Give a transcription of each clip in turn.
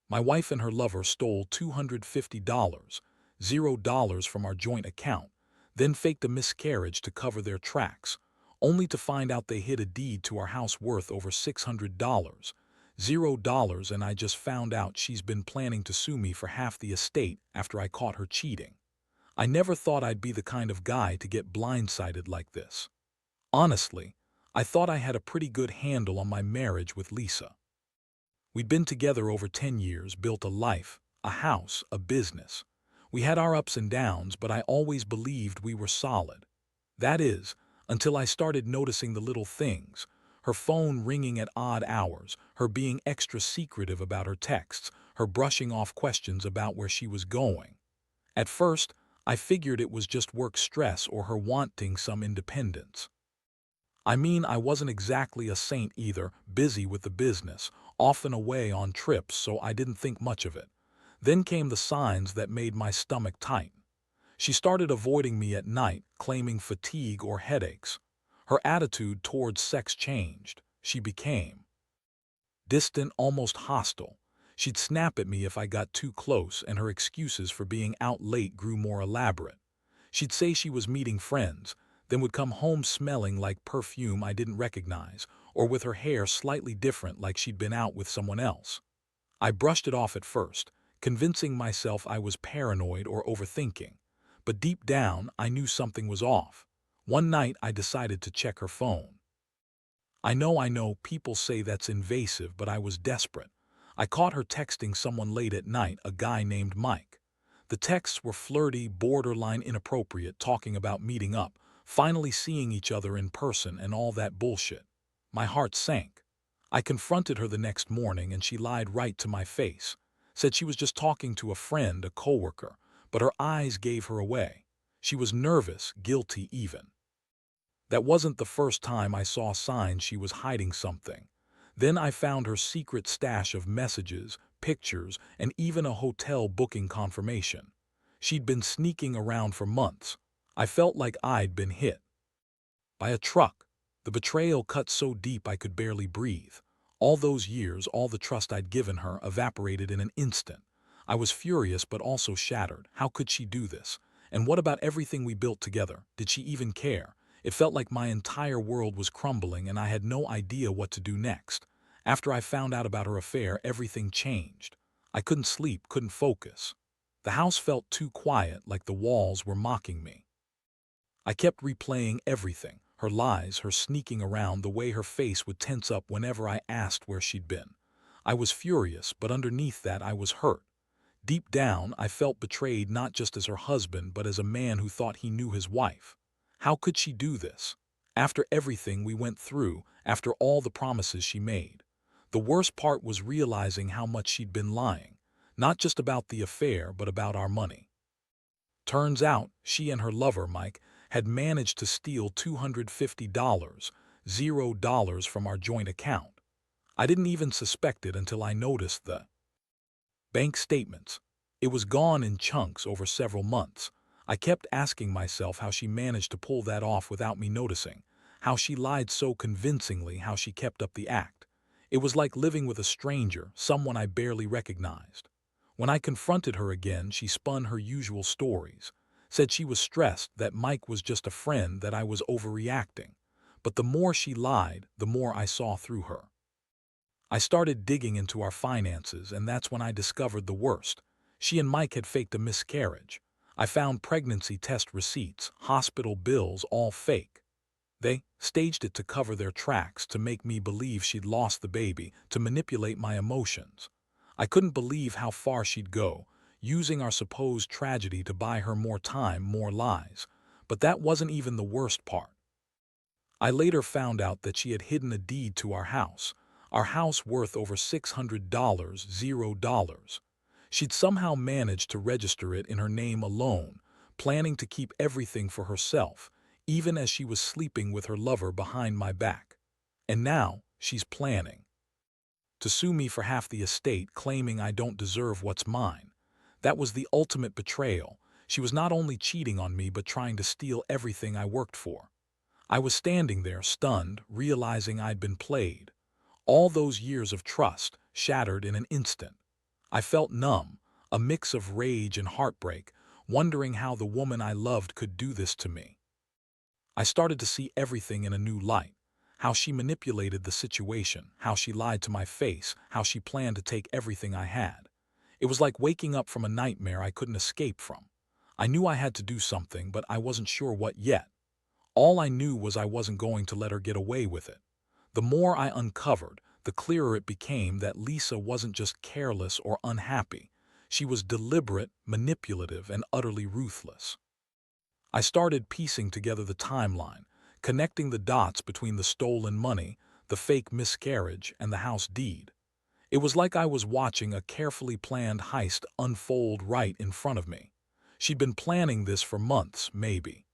My wife and her lover stole $250, $0 from our joint account, then faked a miscarriage to cover their tracks, only to find out they hid a deed to our house worth over $600, $0, and I just found out she's been planning to sue me for half the estate after I caught her cheating. I never thought I'd be the kind of guy to get blindsided like this. Honestly, I thought I had a pretty good handle on my marriage with Lisa. We'd been together over 10 years, built a life, a house, a business. We had our ups and downs, but I always believed we were solid. That is, until I started noticing the little things. Her phone ringing at odd hours, her being extra secretive about her texts, her brushing off questions about where she was going. At first, I figured it was just work stress or her wanting some independence. I mean, I wasn't exactly a saint either, busy with the business, often away on trips, so I didn't think much of it. Then came the signs that made my stomach tighten. She started avoiding me at night, claiming fatigue or headaches. Her attitude towards sex changed. She became distant, almost hostile. She'd snap at me if I got too close, and her excuses for being out late grew more elaborate. She'd say she was meeting friends, then would come home smelling like perfume I didn't recognize, or with her hair slightly different like she'd been out with someone else. I brushed it off at first, convincing myself I was paranoid or overthinking. But deep down, I knew something was off. One night, I decided to check her phone. I know, people say that's invasive, but I was desperate. I caught her texting someone late at night, a guy named Mike. The texts were flirty, borderline inappropriate, talking about meeting up, finally seeing each other in person, and all that bullshit. My heart sank. I confronted her the next morning, and she lied right to my face. Said she was just talking to a friend, a coworker, but her eyes gave her away. She was nervous, guilty even. That wasn't the first time I saw signs she was hiding something. Then I found her secret stash of messages, pictures, and even a hotel booking confirmation. She'd been sneaking around for months. I felt like I'd been hit by a truck. The betrayal cut so deep I could barely breathe. All those years, all the trust I'd given her, evaporated in an instant. I was furious but also shattered. How could she do this? And what about everything we built together? Did she even care? It felt like my entire world was crumbling and I had no idea what to do next. After I found out about her affair, everything changed. I couldn't sleep, couldn't focus. The house felt too quiet, like the walls were mocking me. I kept replaying everything, her lies, her sneaking around, the way her face would tense up whenever I asked where she'd been. I was furious, but underneath that I was hurt. Deep down, I felt betrayed, not just as her husband, but as a man who thought he knew his wife. How could she do this? After everything we went through, after all the promises she made. The worst part was realizing how much she'd been lying, not just about the affair, but about our money. Turns out, she and her lover, Mike, had managed to steal $250, $0 from our joint account. I didn't even suspect it until I noticed the bank statements. It was gone in chunks over several months. I kept asking myself how she managed to pull that off without me noticing, how she lied so convincingly, how she kept up the act. It was like living with a stranger, someone I barely recognized. When I confronted her again, she spun her usual stories, said she was stressed, that Mike was just a friend, that I was overreacting. But the more she lied, the more I saw through her. I started digging into our finances, and that's when I discovered the worst. She and Mike had faked a miscarriage. I found pregnancy test receipts, hospital bills, all fake. They staged it to cover their tracks, to make me believe she'd lost the baby, to manipulate my emotions. I couldn't believe how far she'd go, using our supposed tragedy to buy her more time, more lies. But that wasn't even the worst part. I later found out that she had hidden a deed to our house worth over $600, $0. She'd somehow managed to register it in her name alone, planning to keep everything for herself, even as she was sleeping with her lover behind my back. And now, she's planning to sue me for half the estate, claiming I don't deserve what's mine. That was the ultimate betrayal. She was not only cheating on me, but trying to steal everything I worked for. I was standing there, stunned, realizing I'd been played. All those years of trust, shattered in an instant. I felt numb, a mix of rage and heartbreak, wondering how the woman I loved could do this to me. I started to see everything in a new light. How she manipulated the situation, how she lied to my face, how she planned to take everything I had. It was like waking up from a nightmare I couldn't escape from. I knew I had to do something, but I wasn't sure what yet. All I knew was I wasn't going to let her get away with it. The more I uncovered, the clearer it became that Lisa wasn't just careless or unhappy. She was deliberate, manipulative, and utterly ruthless. I started piecing together the timeline, connecting the dots between the stolen money, the fake miscarriage, and the house deed. It was like I was watching a carefully planned heist unfold right in front of me. She'd been planning this for months, maybe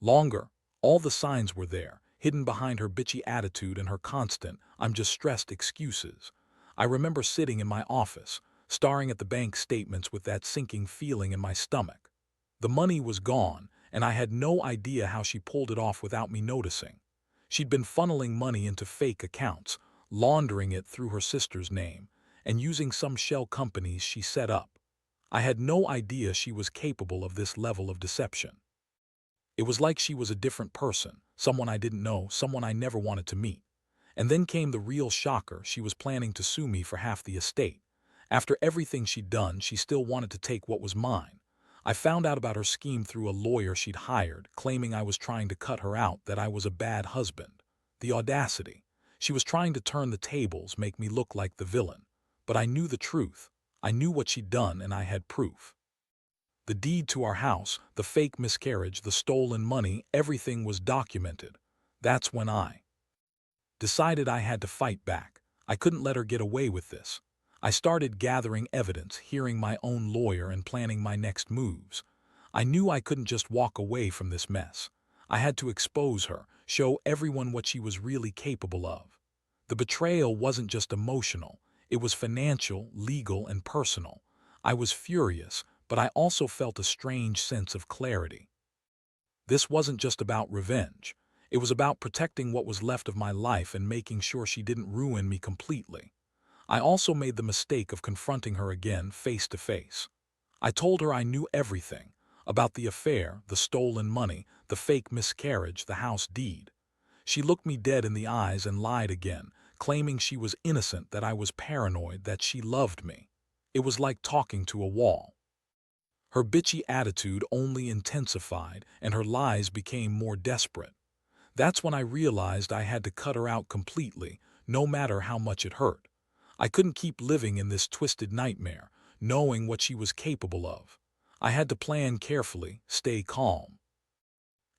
longer. All the signs were there, hidden behind her bitchy attitude and her constant, "I'm just stressed" excuses. I remember sitting in my office, staring at the bank statements with that sinking feeling in my stomach. The money was gone, and I had no idea how she pulled it off without me noticing. She'd been funneling money into fake accounts, laundering it through her sister's name, and using some shell companies she set up. I had no idea she was capable of this level of deception. It was like she was a different person, someone I didn't know, someone I never wanted to meet. And then came the real shocker: she was planning to sue me for half the estate. After everything she'd done, she still wanted to take what was mine. I found out about her scheme through a lawyer she'd hired, claiming I was trying to cut her out, that I was a bad husband. The audacity. She was trying to turn the tables, make me look like the villain. But I knew the truth. I knew what she'd done, and I had proof. The deed to our house, the fake miscarriage, the stolen money, everything was documented. That's when I decided I had to fight back. I couldn't let her get away with this. I started gathering evidence, hearing my own lawyer, and planning my next moves. I knew I couldn't just walk away from this mess. I had to expose her, show everyone what she was really capable of. The betrayal wasn't just emotional. It was financial, legal, and personal. I was furious, but I also felt a strange sense of clarity. This wasn't just about revenge. It was about protecting what was left of my life and making sure she didn't ruin me completely. I also made the mistake of confronting her again face to face. I told her I knew everything about the affair, the stolen money, the fake miscarriage, the house deed. She looked me dead in the eyes and lied again, claiming she was innocent, that I was paranoid, that she loved me. It was like talking to a wall. Her bitchy attitude only intensified, and her lies became more desperate. That's when I realized I had to cut her out completely, no matter how much it hurt. I couldn't keep living in this twisted nightmare, knowing what she was capable of. I had to plan carefully, stay calm,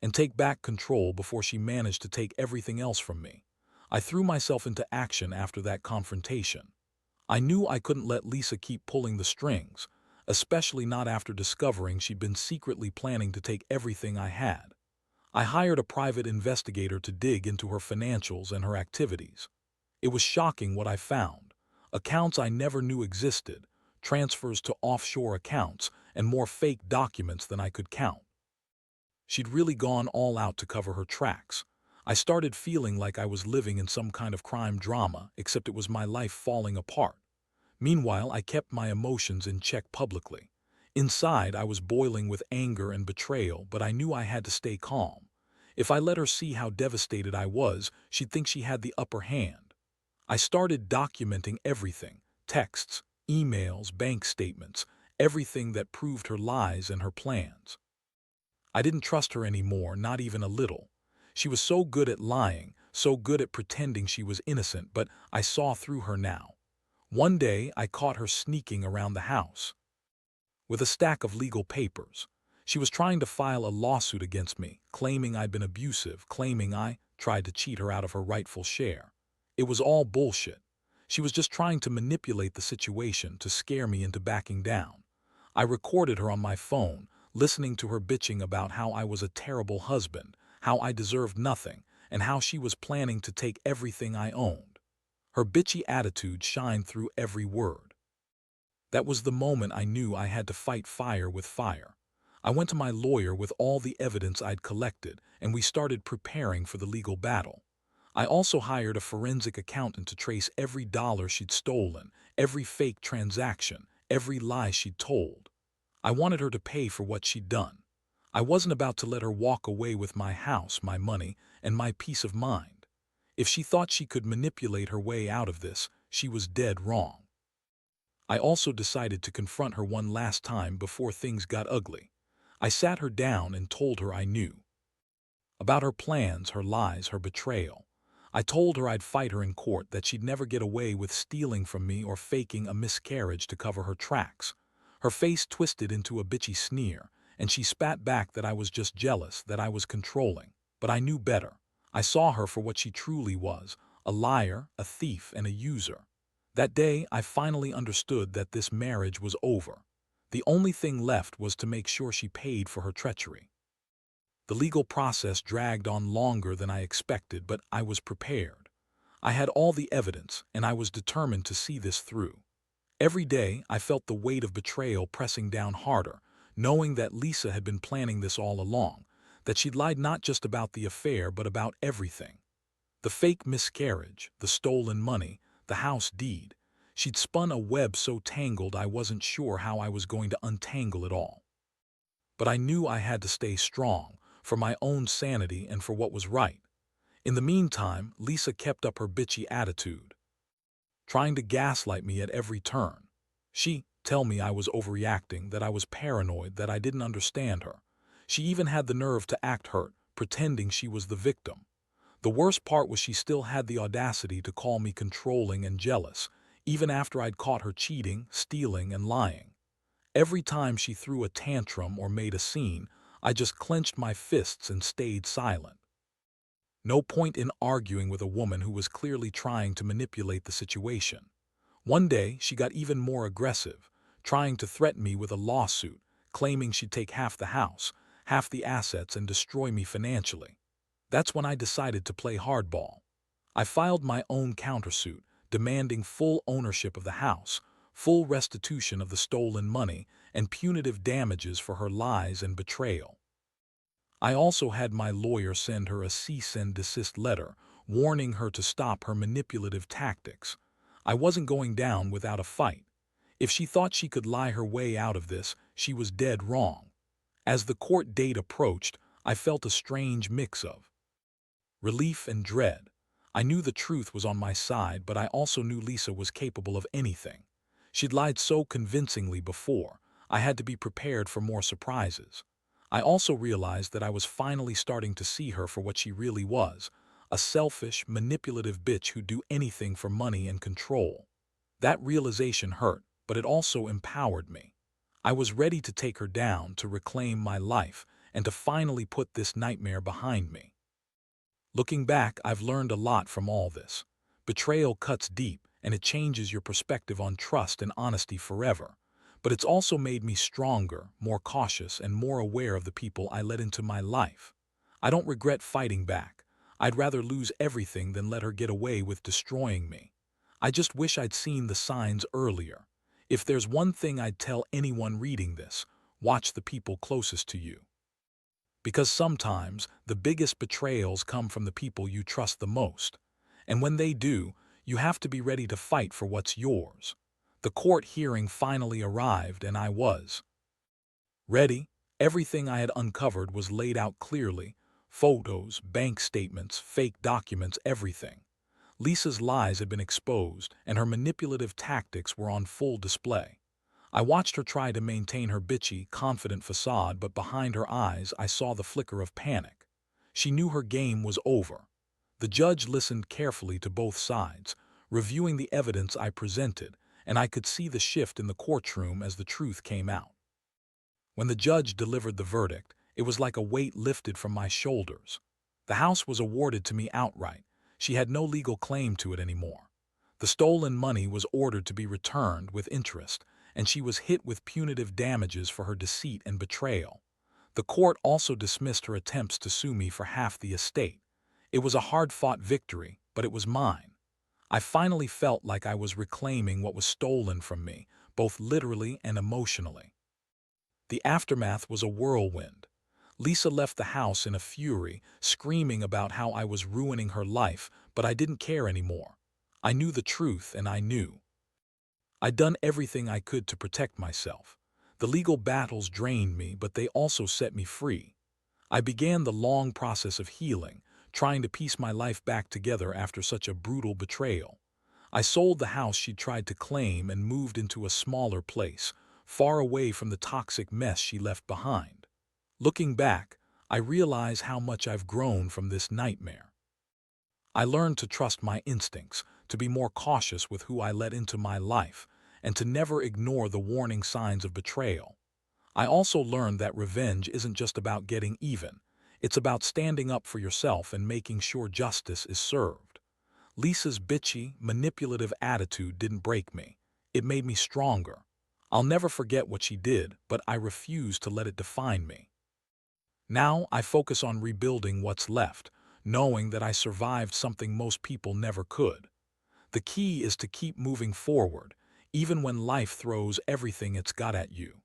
and take back control before she managed to take everything else from me. I threw myself into action after that confrontation. I knew I couldn't let Lisa keep pulling the strings, especially not after discovering she'd been secretly planning to take everything I had. I hired a private investigator to dig into her financials and her activities. It was shocking what I found. Accounts I never knew existed, transfers to offshore accounts, and more fake documents than I could count. She'd really gone all out to cover her tracks. I started feeling like I was living in some kind of crime drama, except it was my life falling apart. Meanwhile, I kept my emotions in check publicly. Inside, I was boiling with anger and betrayal, but I knew I had to stay calm. If I let her see how devastated I was, she'd think she had the upper hand. I started documenting everything: texts, emails, bank statements, everything that proved her lies and her plans. I didn't trust her anymore, not even a little. She was so good at lying, so good at pretending she was innocent, but I saw through her now. One day, I caught her sneaking around the house with a stack of legal papers. She was trying to file a lawsuit against me, claiming I'd been abusive, claiming I tried to cheat her out of her rightful share. It was all bullshit. She was just trying to manipulate the situation to scare me into backing down. I recorded her on my phone, listening to her bitching about how I was a terrible husband, how I deserved nothing, and how she was planning to take everything I owned. Her bitchy attitude shined through every word. That was the moment I knew I had to fight fire with fire. I went to my lawyer with all the evidence I'd collected, and we started preparing for the legal battle. I also hired a forensic accountant to trace every dollar she'd stolen, every fake transaction, every lie she'd told. I wanted her to pay for what she'd done. I wasn't about to let her walk away with my house, my money, and my peace of mind. If she thought she could manipulate her way out of this, she was dead wrong. I also decided to confront her one last time before things got ugly. I sat her down and told her I knew about her plans, her lies, her betrayal. I told her I'd fight her in court, that she'd never get away with stealing from me or faking a miscarriage to cover her tracks. Her face twisted into a bitchy sneer, and she spat back that I was just jealous, that I was controlling. But I knew better. I saw her for what she truly was, a liar, a thief, and a user. That day, I finally understood that this marriage was over. The only thing left was to make sure she paid for her treachery. The legal process dragged on longer than I expected, but I was prepared. I had all the evidence, and I was determined to see this through. Every day, I felt the weight of betrayal pressing down harder, knowing that Lisa had been planning this all along, that she'd lied not just about the affair but about everything. The fake miscarriage, the stolen money, the house deed. She'd spun a web so tangled I wasn't sure how I was going to untangle it all. But I knew I had to stay strong, for my own sanity and for what was right. In the meantime, Lisa kept up her bitchy attitude, trying to gaslight me at every turn. She'd tell me I was overreacting, that I was paranoid, that I didn't understand her. She even had the nerve to act hurt, pretending she was the victim. The worst part was she still had the audacity to call me controlling and jealous, even after I'd caught her cheating, stealing, and lying. Every time she threw a tantrum or made a scene, I just clenched my fists and stayed silent. No point in arguing with a woman who was clearly trying to manipulate the situation. One day, she got even more aggressive, trying to threaten me with a lawsuit, claiming she'd take half the house, half the assets, and destroy me financially. That's when I decided to play hardball. I filed my own countersuit, demanding full ownership of the house, full restitution of the stolen money, and punitive damages for her lies and betrayal. I also had my lawyer send her a cease and desist letter, warning her to stop her manipulative tactics. I wasn't going down without a fight. If she thought she could lie her way out of this, she was dead wrong. As the court date approached, I felt a strange mix of relief and dread. I knew the truth was on my side, but I also knew Lisa was capable of anything. She'd lied so convincingly before, I had to be prepared for more surprises. I also realized that I was finally starting to see her for what she really was, a selfish, manipulative bitch who'd do anything for money and control. That realization hurt, but it also empowered me. I was ready to take her down, to reclaim my life, and to finally put this nightmare behind me. Looking back, I've learned a lot from all this. Betrayal cuts deep, and it changes your perspective on trust and honesty forever. But it's also made me stronger, more cautious, and more aware of the people I let into my life. I don't regret fighting back. I'd rather lose everything than let her get away with destroying me. I just wish I'd seen the signs earlier. If there's one thing I'd tell anyone reading this, watch the people closest to you. Because sometimes the biggest betrayals come from the people you trust the most. And when they do, you have to be ready to fight for what's yours. The court hearing finally arrived, and I was ready. Everything I had uncovered was laid out clearly: photos, bank statements, fake documents, everything. Lisa's lies had been exposed, and her manipulative tactics were on full display. I watched her try to maintain her bitchy, confident facade, but behind her eyes I saw the flicker of panic. She knew her game was over. The judge listened carefully to both sides, reviewing the evidence I presented, and I could see the shift in the courtroom as the truth came out. When the judge delivered the verdict, it was like a weight lifted from my shoulders. The house was awarded to me outright. She had no legal claim to it anymore. The stolen money was ordered to be returned with interest, and she was hit with punitive damages for her deceit and betrayal. The court also dismissed her attempts to sue me for half the estate. It was a hard-fought victory, but it was mine. I finally felt like I was reclaiming what was stolen from me, both literally and emotionally. The aftermath was a whirlwind. Lisa left the house in a fury, screaming about how I was ruining her life, but I didn't care anymore. I knew the truth, and I knew. I'd done everything I could to protect myself. The legal battles drained me, but they also set me free. I began the long process of healing, trying to piece my life back together after such a brutal betrayal. I sold the house she'd tried to claim and moved into a smaller place, far away from the toxic mess she left behind. Looking back, I realize how much I've grown from this nightmare. I learned to trust my instincts, to be more cautious with who I let into my life, and to never ignore the warning signs of betrayal. I also learned that revenge isn't just about getting even. It's about standing up for yourself and making sure justice is served. Lisa's bitchy, manipulative attitude didn't break me. It made me stronger. I'll never forget what she did, but I refuse to let it define me. Now I focus on rebuilding what's left, knowing that I survived something most people never could. The key is to keep moving forward, even when life throws everything it's got at you.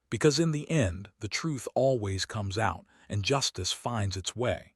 Because in the end, the truth always comes out, and justice finds its way.